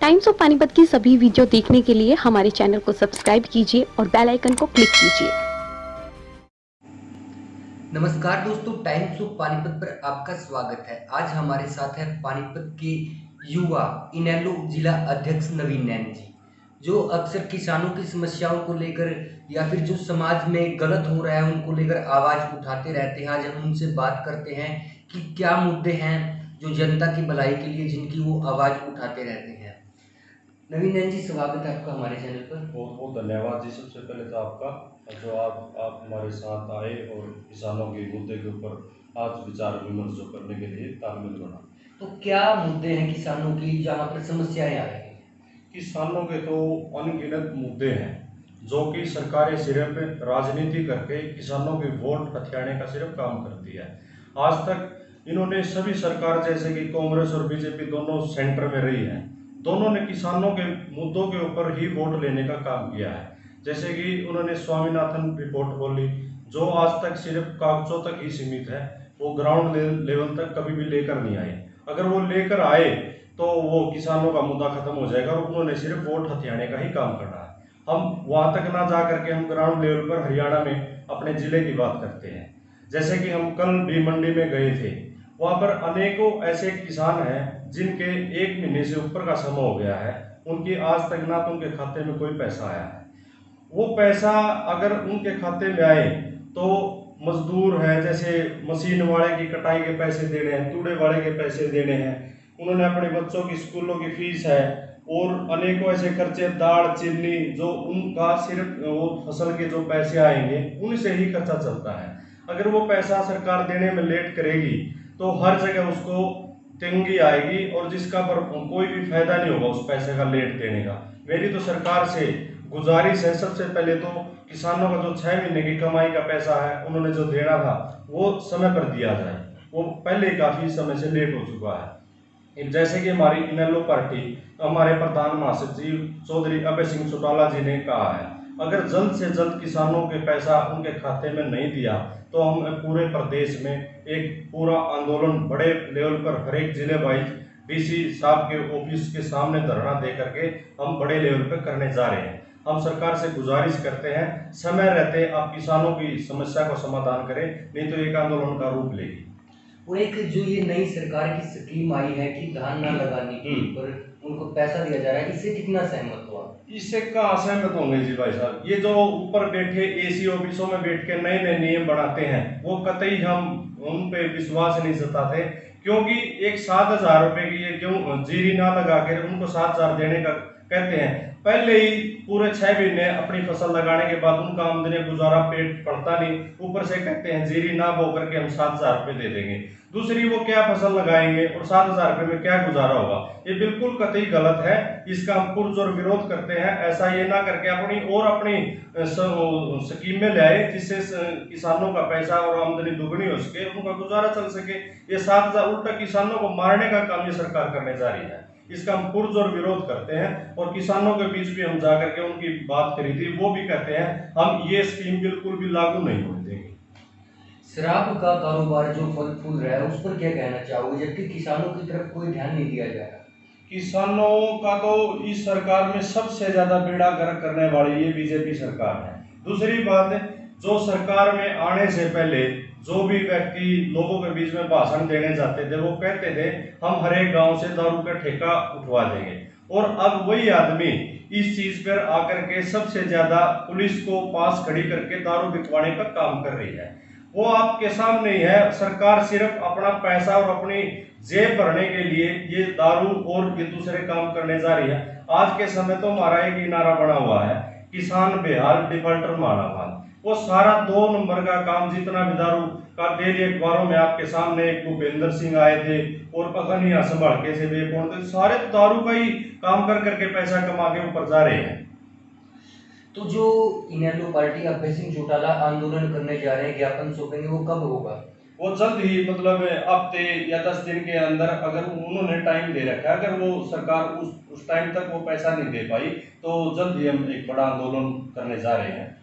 Times of Panipat की सभी video देखने के लिए हमारे चैनल को सब्सक्राइब कीजिए और बेल आइकन को क्लिक कीजिए। नमस्कार दोस्तों, टाइम्स ऑफ पानीपत पर आपका स्वागत है। आज हमारे साथ है पानीपत के युवा इनेलो जिला अध्यक्ष नवीन नैन जी, जो अक्सर किसानों की समस्याओं को लेकर या फिर जो समाज में गलत हो रहा है उनको लेकर आवाज उठाते रहते हैं। आज हम उनसे बात करते हैं कि क्या मुद्दे हैं जो जनता की भलाई के लिए जिनकी वो आवाज उठाते रहते हैं। नवीन नैन जी, स्वागत है आपका हमारे चैनल पर। बहुत बहुत धन्यवाद जी। सबसे पहले तो आपका जो आप हमारे साथ आए और किसानों के मुद्दे के ऊपर आज विचार विमर्श जो करने के लिए तालमेल बना। तो क्या मुद्दे हैं किसानों की जहाँ पर समस्याएं आ रही हैं? किसानों के तो अनगिनत मुद्दे हैं जो कि सरकारें सिर्फ राजनीति करके किसानों के वोट हथियाने का सिर्फ काम करती है। आज तक इन्होंने सभी सरकार जैसे कि कांग्रेस और बीजेपी दोनों सेंटर में रही है, दोनों ने किसानों के मुद्दों के ऊपर ही वोट लेने का काम किया है। जैसे कि उन्होंने स्वामीनाथन रिपोर्ट बोली जो आज तक सिर्फ कागजों तक ही सीमित है, वो ग्राउंड लेवल तक कभी भी लेकर नहीं आए। अगर वो लेकर आए तो वो किसानों का मुद्दा खत्म हो जाएगा और उन्होंने सिर्फ वोट हथियाने का ही काम करना है। हम वहां तक ना जा करके हम ग्राउंड लेवल पर हरियाणा में अपने जिले की बात करते हैं। जैसे कि हम कल भी मंडी में गए थे, वहां पर अनेकों ऐसे किसान हैं जिनके 1 महीने से ऊपर का समय हो गया है, उनकी आज तक ना तो उनके खाते में कोई पैसा आया है। वो पैसा अगर उनके खाते में आए तो मजदूर है, जैसे मशीन वाले की कटाई के पैसे देने हैं, तूड़े वाले के पैसे देने हैं, उन्होंने अपने बच्चों की स्कूलों की फीस है और अनेकों ऐसे खर्चे, दाल चीनी, जो उनका सिर्फ वो फसल के जो पैसे आएंगे उनसे ही खर्चा चलता है। अगर वो पैसा सरकार देने में लेट करेगी तो हर जगह उसको तंगी आएगी और जिसका पर कोई भी फायदा नहीं होगा उस पैसे का लेट देने का। मेरी तो सरकार से गुजारिश है, सबसे पहले तो किसानों का जो 6 महीने की कमाई का पैसा है उन्होंने जो देना था वो समय पर दिया जाए, वो पहले काफी समय से लेट हो चुका है। जैसे कि हमारी इनेलो पार्टी, हमारे प्रधान महासचिव चौधरी अभय सिंह चौटाला जी ने कहा है, अगर जल्द से जल्द किसानों के पैसा उनके खाते में नहीं दिया तो हम पूरे प्रदेश में एक पूरा आंदोलन बड़े लेवल पर हर एक जिले वाइज डीसी साहब के ऑफिस के सामने धरना दे करके हम बड़े लेवल पर करने जा रहे हैं। हम सरकार से गुजारिश करते हैं समय रहते आप किसानों की समस्या को समाधान करें, नहीं तो एक आंदोलन का रूप लेगी। और एक जो ये नई सरकार की स्कीम आई है कि धान ना लगाने के ऊपर उनको पैसा दिया जा रहा है, इससे कितना सहमत हुआ? इससे कहाँ सहमत होंगे जी भाई साहब। ये जो ऊपर बैठे एसी ऑफिसों में बैठ के नए नए नियम बनाते हैं वो कतई हम उन पे विश्वास नहीं जताते, क्योंकि एक 7,000 रुपए की ये क्यों जीरी ना लगा कर उनको 7,000 देने का कहते हैं। पहले ही पूरे 6 महीने अपनी फसल लगाने के बाद उनका आमदनी गुजारा पेट पड़ता नहीं, ऊपर से कहते हैं जीरी ना बो करके हम 7,000 रुपए दे देंगे। दूसरी वो क्या फसल लगाएंगे और 7,000 रुपए में क्या गुजारा होगा? ये बिल्कुल कतई गलत है, इसका हम पुरजोर विरोध करते हैं। ऐसा ये ना करके अपनी स्कीमें ले आए जिससे किसानों का पैसा और आमदनी दुगनी हो सके, उनका गुजारा चल सके। ये 7,000 उल्टा किसानों को मारने का काम ये सरकार करने जा रही है, इसका हम पुरजोर विरोध करते हैं। और किसानों के बीच भी हम जाकर के उनकी बात करी थी, वो भी कहते हैं हम ये स्कीम बिल्कुल भी लागू नहीं होने देंगे। शराब का कारोबार जो फल फूल रहा है उस पर क्या कहना चाहोगे, जबकि किसानों की तरफ कोई ध्यान नहीं दिया जा रहा? किसानों का तो इस सरकार में सबसे ज्यादा बेड़ा गर्क करने वाली ये बीजेपी सरकार है। दूसरी बात, जो सरकार में आने से पहले जो भी व्यक्ति लोगों के बीच में भाषण देने जाते थे वो कहते थे हम हर एक गांव से दारू का ठेका उठवा देंगे, और अब वही आदमी इस चीज पर आकर के सबसे ज्यादा पुलिस को पास खड़ी करके दारू बिकवाने का काम कर रही है। वो आपके सामने ही है, सरकार सिर्फ अपना पैसा और अपनी जेब भरने के लिए ये दारू और ये दूसरे काम करने जा रही है। आज के समय तो हमारा एक ही नारा बना हुआ है, किसान बेहाल डिफाल्टर मालामाल। वो सारा 2 नंबर का काम, जितना भी दारू का डेली अखबारों में आपके सामने एक भूपेंद्र सिंह आए थे और पता नहीं संभाल के से वे कौन थे, सारे तो दारू का ही काम कर करके पैसा कमा के ऊपर जा रहे हैं। तो जो इनेलो पार्टी अभय सिंह चौटाला आंदोलन करने जा रहे हैं, ज्ञापन सौंपेंगे, वो कब होगा? वो जल्द ही, मतलब हफ्ते या 10 दिन के अंदर, अगर उन्होंने टाइम दे रखा है, अगर वो सरकार उस टाइम तक वो पैसा नहीं दे पाई तो जल्द ही हम एक बड़ा आंदोलन करने जा रहे हैं।